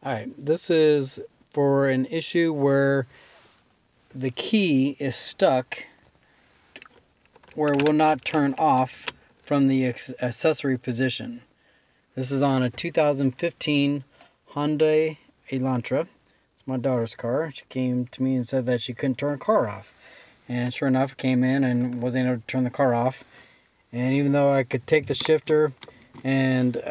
Alright, this is for an issue where the key is stuck where it will not turn off from the accessory position. This is on a 2015 Hyundai Elantra. It's my daughter's car. She came to me and said that she couldn't turn her car off. And sure enough, came in and wasn't able to turn the car off. And even though I could take the shifter and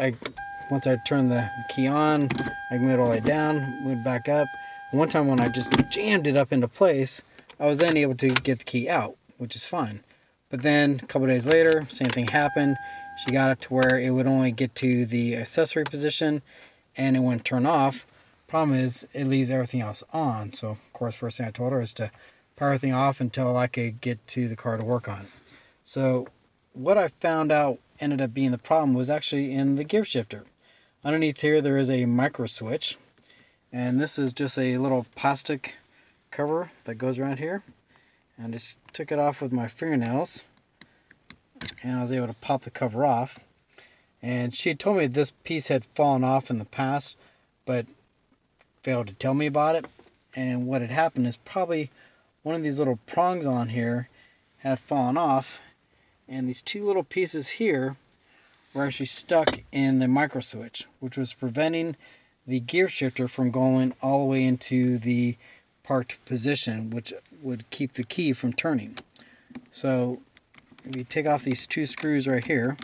once I turned the key on, I moved it all the way down, moved back up. And one time when I just jammed it up into place, I was then able to get the key out, which is fine. But then a couple days later, same thing happened. She got it to where it would only get to the accessory position and it wouldn't turn off. Problem is, it leaves everything else on. So, of course, first thing I told her is to power everything off until I could get to the car to work on. So, what I found out ended up being the problem was actually in the gear shifter. Underneath here, there is a micro switch. And this is just a little plastic cover that goes around here. And just took it off with my fingernails. And I was able to pop the cover off. And she had told me this piece had fallen off in the past, but failed to tell me about it. And what had happened is probably one of these little prongs on here had fallen off, and these two little pieces here were actually stuck in the micro switch, which was preventing the gear shifter from going all the way into the parked position, which would keep the key from turning. So if you take off these two screws right here,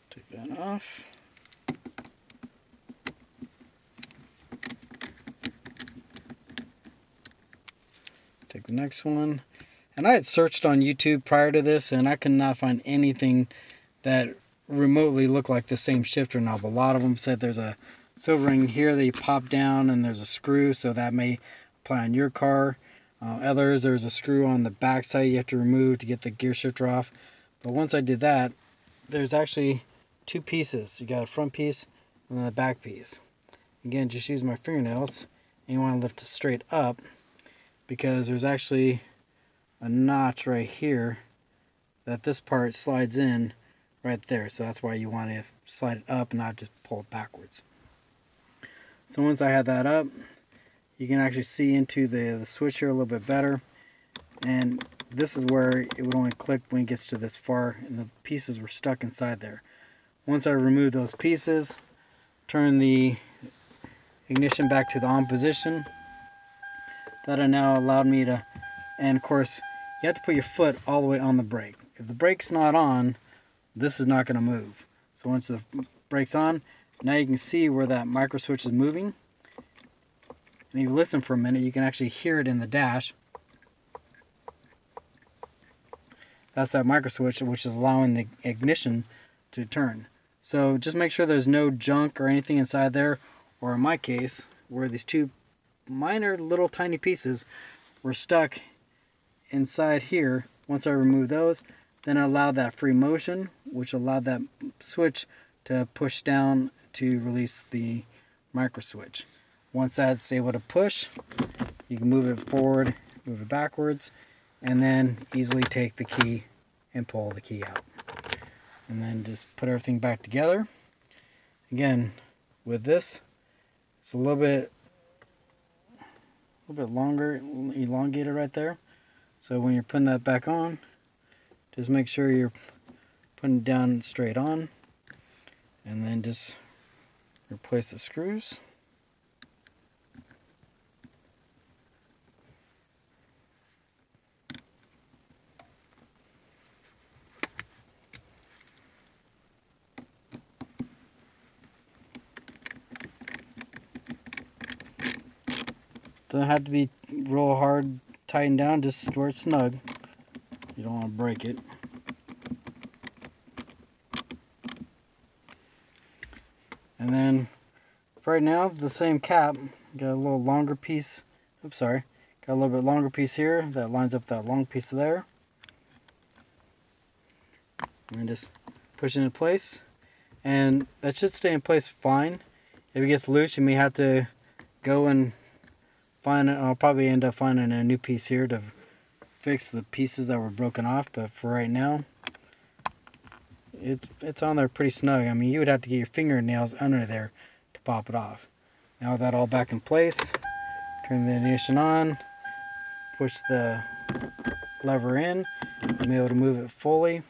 take that off. Take the next one. And I had searched on YouTube prior to this, and I could not find anything that remotely looked like the same shifter knob. A lot of them said there's a silver ring here that you pop down and there's a screw, so that may apply on your car. Others, there's a screw on the back side you have to remove to get the gear shifter off. But once I did that, there's actually two pieces. You got a front piece and then the back piece. Again, just use my fingernails, and you want to lift it straight up because there's actually a notch right here that this part slides in right there. So that's why you want to slide it up and not just pull it backwards. So once I had that up, you can actually see into the switch here a little bit better. And this is where it would only click when it gets to this far, and the pieces were stuck inside there. Once I remove those pieces, turn the ignition back to the on position. That now allowed me to, and of course, you have to put your foot all the way on the brake. If the brake's not on, this is not going to move. So once the brake's on, now you can see where that micro switch is moving. And if you listen for a minute, you can actually hear it in the dash. That's that micro switch, which is allowing the ignition to turn. So just make sure there's no junk or anything inside there, or in my case, where these two minor little tiny pieces were stuck inside here. Once I removed those, then I allowed that free motion, which allowed that switch to push down to release the micro switch. Once that's able to push, you can move it forward, move it backwards, and then easily take the key and pull the key out. And then just put everything back together. Again, with this, it's a little bit longer, elongated right there. So when you're putting that back on, just make sure you're putting it down straight on, and then just replace the screws. Doesn't have to be real hard tightened down, just where it's snug. You don't want to break it. And then for right now, the same cap, got a little longer piece. Oops, sorry. Got a little bit longer piece here that lines up that long piece there. And just push it into place. And that should stay in place fine. If it gets loose, you may have to go and find it. I'll probably end up finding a new piece here to fix the pieces that were broken off, but for right now, it's on there pretty snug. I mean, you would have to get your fingernails under there to pop it off. Now with that all back in place, turn the ignition on, push the lever in, I'm able to move it fully,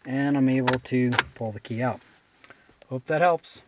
and I'm able to pull the key out. Hope that helps.